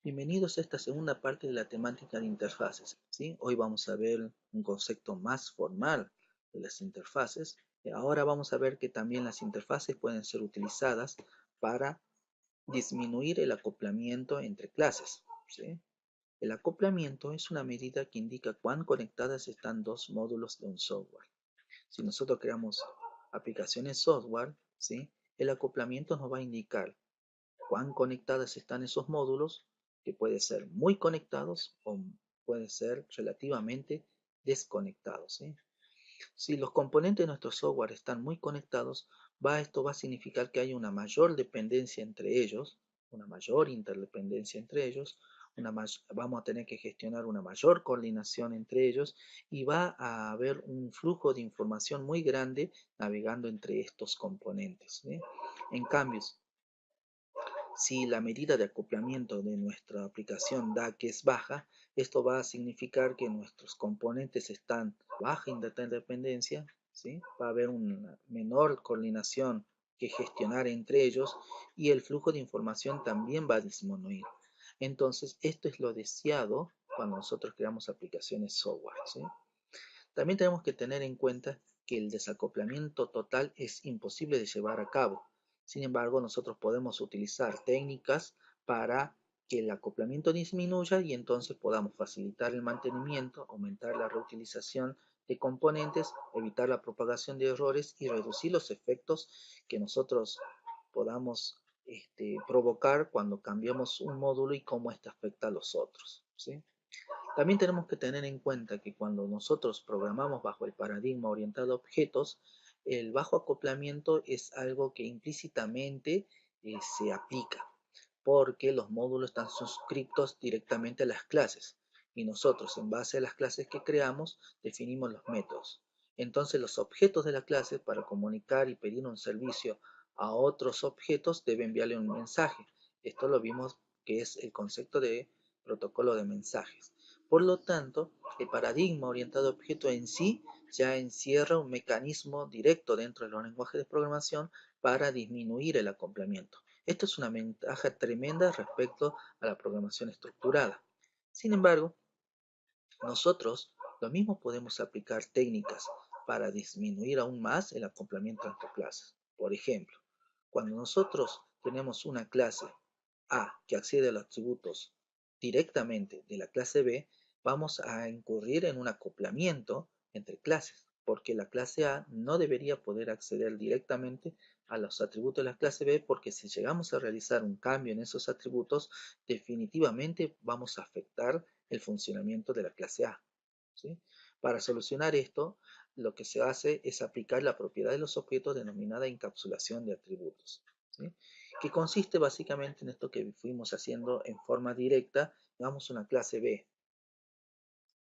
Bienvenidos a esta segunda parte de la temática de interfaces, ¿sí? Hoy vamos a ver un concepto más formal de las interfaces. Ahora vamos a ver que también las interfaces pueden ser utilizadas para disminuir el acoplamiento entre clases, ¿sí? El acoplamiento es una medida que indica cuán conectadas están dos módulos de un software. Si nosotros creamos aplicaciones software, ¿sí? El acoplamiento nos va a indicar cuán conectadas están esos módulos, que puede ser muy conectados o puede ser relativamente desconectados, ¿sí? Si los componentes de nuestro software están muy conectados, esto va a significar que hay una mayor dependencia entre ellos, una mayor interdependencia entre ellos, vamos a tener que gestionar una mayor coordinación entre ellos y va a haber un flujo de información muy grande navegando entre estos componentes, ¿sí? En cambio, si la medida de acoplamiento de nuestra aplicación da que es baja, esto va a significar que nuestros componentes están baja interdependencia, ¿sí? Va a haber una menor coordinación que gestionar entre ellos y el flujo de información también va a disminuir. Entonces, esto es lo deseado cuando nosotros creamos aplicaciones software, ¿sí? También tenemos que tener en cuenta que el desacoplamiento total es imposible de llevar a cabo. Sin embargo, nosotros podemos utilizar técnicas para que el acoplamiento disminuya y entonces podamos facilitar el mantenimiento, aumentar la reutilización de componentes, evitar la propagación de errores y reducir los efectos que nosotros podamos provocar cuando cambiamos un módulo y cómo este afecta a los otros, ¿sí? También tenemos que tener en cuenta que cuando nosotros programamos bajo el paradigma orientado a objetos, el bajo acoplamiento es algo que implícitamente se aplica, porque los módulos están suscritos directamente a las clases y nosotros, en base a las clases que creamos, definimos los métodos. Entonces, los objetos de la clase, para comunicar y pedir un servicio a otros objetos, debe enviarle un mensaje. Esto lo vimos que es el concepto de protocolo de mensajes. Por lo tanto, el paradigma orientado a objeto en sí ya encierra un mecanismo directo dentro de los lenguajes de programación para disminuir el acoplamiento. Esto es una ventaja tremenda respecto a la programación estructurada. Sin embargo, nosotros lo mismo podemos aplicar técnicas para disminuir aún más el acoplamiento entre clases. Por ejemplo, cuando nosotros tenemos una clase A que accede a los atributos directamente de la clase B, vamos a incurrir en un acoplamiento entre clases, porque la clase A no debería poder acceder directamente a los atributos de la clase B, porque si llegamos a realizar un cambio en esos atributos, definitivamente vamos a afectar el funcionamiento de la clase A, ¿sí? Para solucionar esto, lo que se hace es aplicar la propiedad de los objetos denominada encapsulación de atributos, ¿sí? Que consiste básicamente en esto que fuimos haciendo en forma directa. Damos una clase B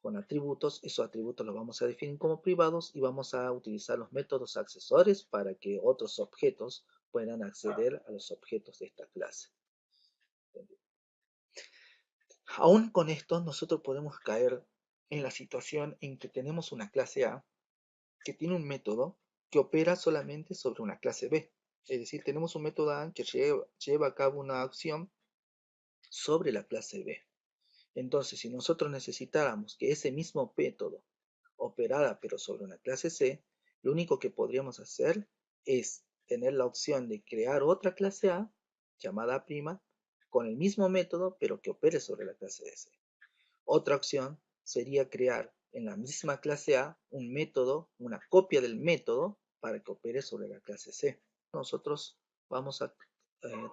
con atributos, esos atributos los vamos a definir como privados y vamos a utilizar los métodos accesorios para que otros objetos puedan acceder a los objetos de esta clase. Aún con esto, nosotros podemos caer en la situación en que tenemos una clase A que tiene un método que opera solamente sobre una clase B. Es decir, tenemos un método A que lleva a cabo una acción sobre la clase B. Entonces, si nosotros necesitáramos que ese mismo método operara pero sobre una clase C, lo único que podríamos hacer es tener la opción de crear otra clase A llamada A' con el mismo método pero que opere sobre la clase de C. Otra opción sería crear en la misma clase A un método, una copia del método para que opere sobre la clase C. Nosotros vamos a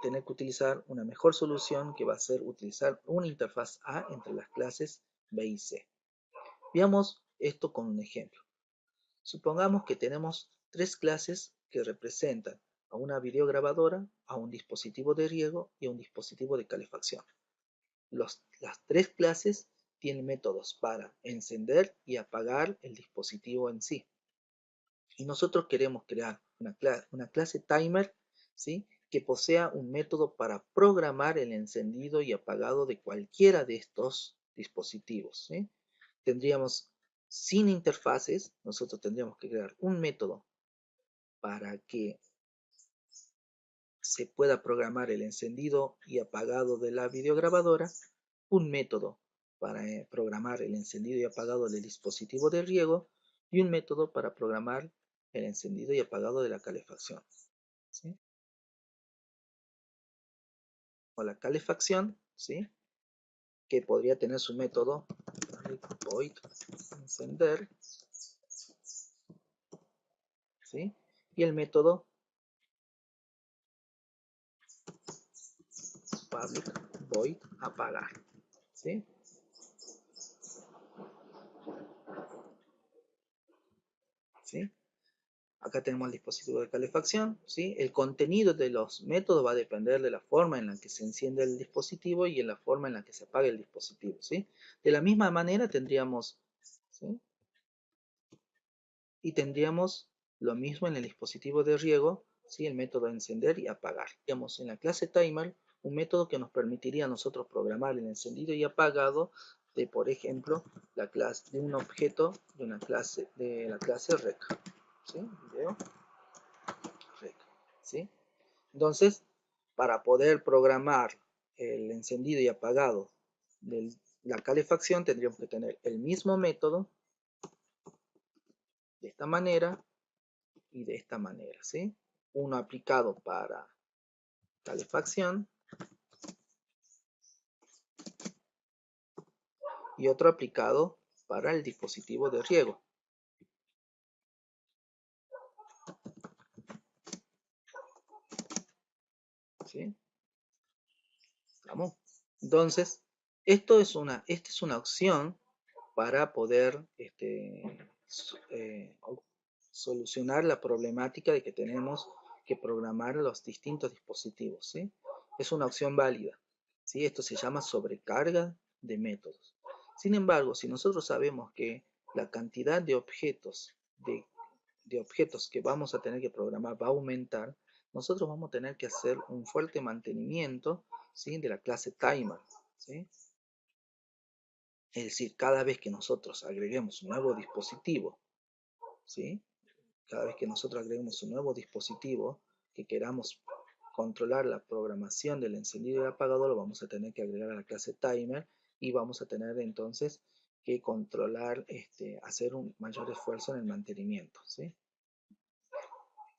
tener que utilizar una mejor solución, que va a ser utilizar una interfaz A entre las clases B y C. Veamos esto con un ejemplo. Supongamos que tenemos tres clases que representan a una videograbadora, a un dispositivo de riego y a un dispositivo de calefacción. Las tres clases tienen métodos para encender y apagar el dispositivo en sí. Y nosotros queremos crear una clase timer, ¿sí?, que posea un método para programar el encendido y apagado de cualquiera de estos dispositivos, ¿sí? Tendríamos, sin interfaces, nosotros tendríamos que crear un método para que se pueda programar el encendido y apagado de la videograbadora, un método para programar el encendido y apagado del dispositivo de riego y un método para programar el encendido y apagado de la calefacción, ¿sí? O la calefacción, ¿sí? Que podría tener su método void encender, ¿sí? Y el método public void apagar, ¿sí? ¿Sí? Acá tenemos el dispositivo de calefacción, ¿sí? El contenido de los métodos va a depender de la forma en la que se enciende el dispositivo y en la forma en la que se apaga el dispositivo, ¿sí? De la misma manera tendríamos, ¿sí? Y tendríamos lo mismo en el dispositivo de riego, ¿sí? El método de encender y apagar. Tendríamos en la clase timer un método que nos permitiría a nosotros programar el encendido y apagado de, por ejemplo, la clase de un objeto de una clase de la clase rec, ¿sí? Video rec, ¿sí? Entonces, para poder programar el encendido y apagado de la calefacción, tendríamos que tener el mismo método de esta manera y de esta manera, ¿sí? Uno aplicado para calefacción y otro aplicado para el dispositivo de riego, ¿sí? ¿Vamos? Entonces, esta es una opción para poder solucionar la problemática de que tenemos que programar los distintos dispositivos, ¿sí? Es una opción válida, ¿sí? Esto se llama sobrecarga de métodos. Sin embargo, si nosotros sabemos que la cantidad de objetos que vamos a tener que programar va a aumentar, nosotros vamos a tener que hacer un fuerte mantenimiento, ¿sí? De la clase timer, ¿sí? Es decir, cada vez que nosotros agreguemos un nuevo dispositivo, ¿sí? Cada vez que nosotros agreguemos un nuevo dispositivo que queramos controlar la programación del encendido y el apagado, lo vamos a tener que agregar a la clase timer y vamos a tener entonces que controlar, hacer un mayor esfuerzo en el mantenimiento, ¿sí?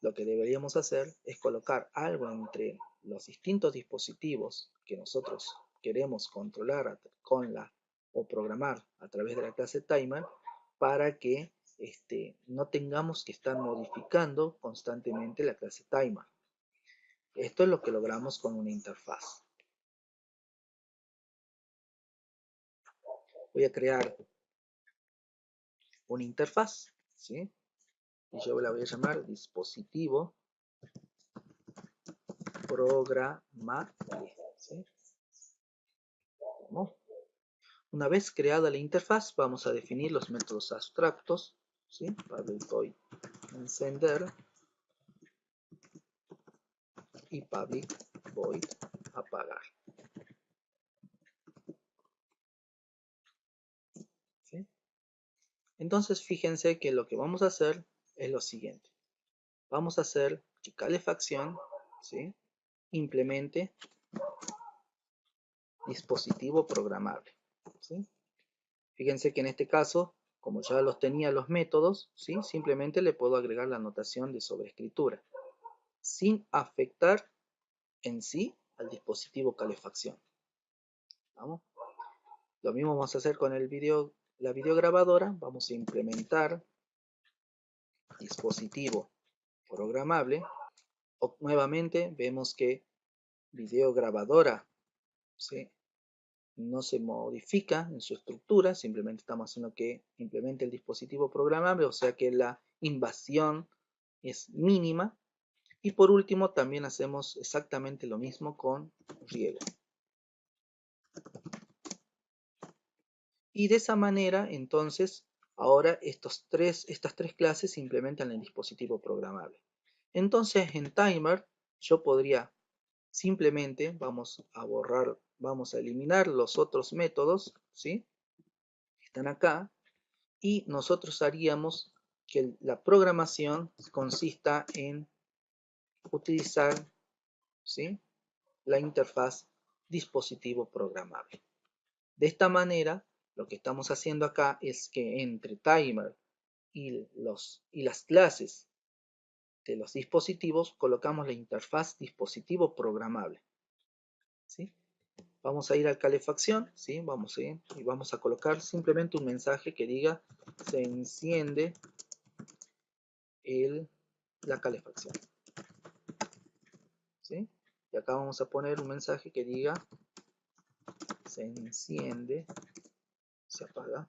Lo que deberíamos hacer es colocar algo entre los distintos dispositivos que nosotros queremos controlar con o programar a través de la clase timer para que no tengamos que estar modificando constantemente la clase timer. Esto es lo que logramos con una interfaz. Voy a crear una interfaz, ¿sí? Y yo la voy a llamar dispositivo programable, ¿sí? ¿Cómo? Una vez creada la interfaz, vamos a definir los métodos abstractos, ¿sí? Public void encender y public void apagar, ¿sí? Entonces, fíjense que lo que vamos a hacer es lo siguiente. Vamos a hacer que calefacción, ¿sí? Implemente dispositivo programable, ¿sí? Fíjense que en este caso, como ya los tenía los métodos, ¿sí? Simplemente le puedo agregar la notación de sobreescritura, sin afectar en sí al dispositivo calefacción. ¿Vamos? Lo mismo vamos a hacer con la videograbadora. Vamos a implementar dispositivo programable. Nuevamente vemos que videograbadora, ¿sí? No se modifica en su estructura, simplemente estamos haciendo que implemente el dispositivo programable, o sea que la invasión es mínima. Y por último también hacemos exactamente lo mismo con riego. Y de esa manera, entonces, ahora estas tres clases se implementan en el dispositivo programable. Entonces, en timer, yo podría simplemente, vamos a eliminar los otros métodos, ¿sí? Están acá, y nosotros haríamos que la programación consista en utilizar ¿sí? La interfaz dispositivo programable. De esta manera, lo que estamos haciendo acá es que entre timer y las clases de los dispositivos colocamos la interfaz dispositivo programable, ¿sí? Vamos a ir a calefacción, ¿sí? Vamos a ir y vamos a colocar simplemente un mensaje que diga se enciende la calefacción, ¿sí? Y acá vamos a poner un mensaje que diga se enciende, se apaga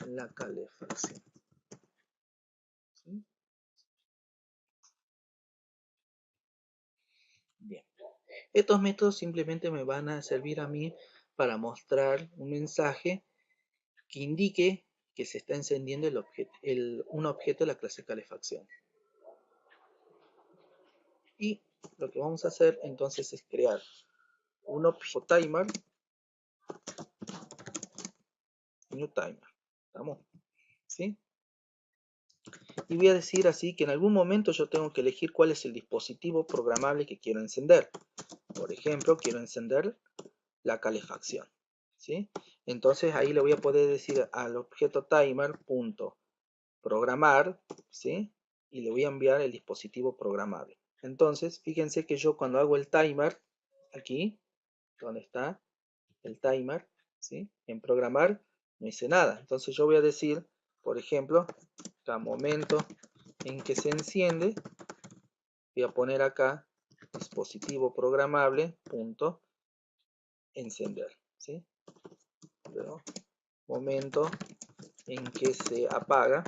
la calefacción, ¿sí? Bien. Estos métodos simplemente me van a servir a mí para mostrar un mensaje que indique que se está encendiendo un objeto de la clase calefacción. Y lo que vamos a hacer entonces es crear un objeto timer, new timer, ¿estamos? ¿Sí? Y voy a decir así que en algún momento yo tengo que elegir cuál es el dispositivo programable que quiero encender. Por ejemplo, quiero encender la calefacción, ¿sí? Entonces ahí le voy a poder decir al objeto timer.programar, ¿sí? Y le voy a enviar el dispositivo programable. Entonces, fíjense que yo cuando hago el timer, aquí, donde está el timer, ¿sí? En programar no hice nada. Entonces yo voy a decir, por ejemplo, al momento en que se enciende, voy a poner acá dispositivo programable punto encender, ¿sí? Pero momento en que se apaga,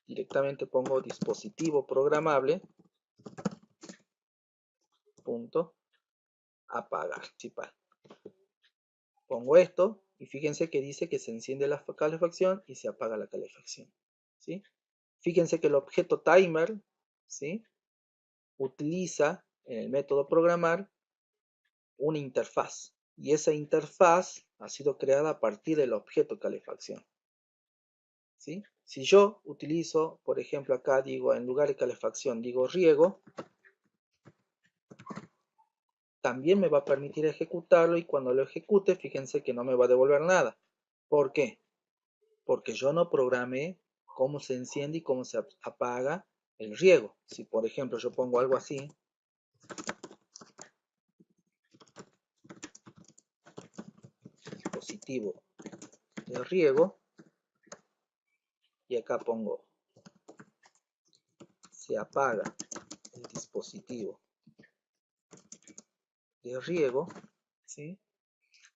directamente pongo dispositivo programable punto apagar, principal. Pongo esto y fíjense que dice que se enciende la calefacción y se apaga la calefacción, ¿sí? Fíjense que el objeto timer, ¿sí? Utiliza en el método programar una interfaz y esa interfaz ha sido creada a partir del objeto calefacción, ¿sí? Si yo utilizo, por ejemplo, acá digo en lugar de calefacción digo riego, también me va a permitir ejecutarlo y cuando lo ejecute, fíjense que no me va a devolver nada. ¿Por qué? Porque yo no programé cómo se enciende y cómo se apaga el riego. Si por ejemplo yo pongo algo así, dispositivo de riego, y acá pongo se apaga el dispositivo de riego, ¿sí?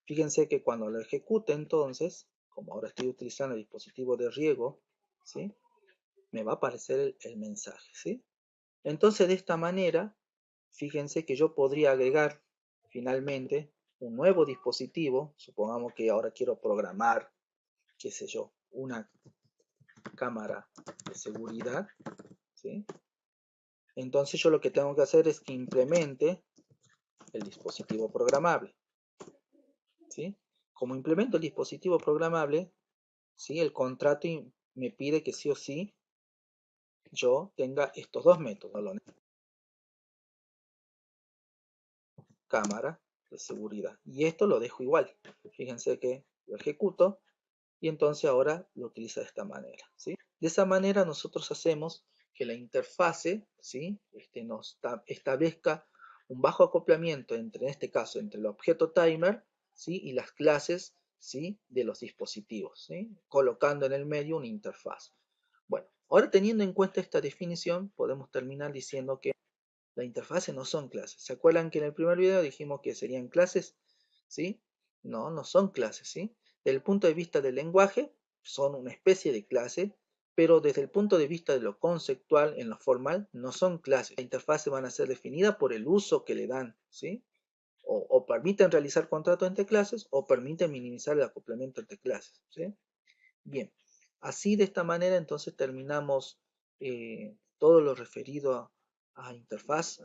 Fíjense que cuando lo ejecute entonces, como ahora estoy utilizando el dispositivo de riego, ¿sí? Me va a aparecer el mensaje, ¿sí? Entonces de esta manera, fíjense que yo podría agregar finalmente un nuevo dispositivo, supongamos que ahora quiero programar, qué sé yo, una cámara de seguridad, ¿sí? Entonces yo lo que tengo que hacer es que implemente el dispositivo programable, ¿sí? Como implemento el dispositivo programable, ¿sí? El contrato me pide que sí o sí yo tenga estos dos métodos, cámara de seguridad. Y esto lo dejo igual. Fíjense que lo ejecuto y entonces ahora lo utiliza de esta manera, ¿sí? De esa manera nosotros hacemos que la interfase, ¿sí? Nos establezca un bajo acoplamiento entre, en este caso, entre el objeto timer, ¿sí? Y las clases, ¿sí? De los dispositivos, ¿sí? Colocando en el medio una interfaz. Bueno, ahora teniendo en cuenta esta definición, podemos terminar diciendo que la interfase no son clases. ¿Se acuerdan que en el primer video dijimos que serían clases? ¿Sí? No, no son clases, ¿sí? Desde el punto de vista del lenguaje, son una especie de clase, pero desde el punto de vista de lo conceptual, en lo formal, no son clases. Las interfaces van a ser definidas por el uso que le dan, ¿sí? O permiten realizar contratos entre clases o permiten minimizar el acoplamiento entre clases, ¿sí? Bien, así de esta manera entonces terminamos todo lo referido a interfaz.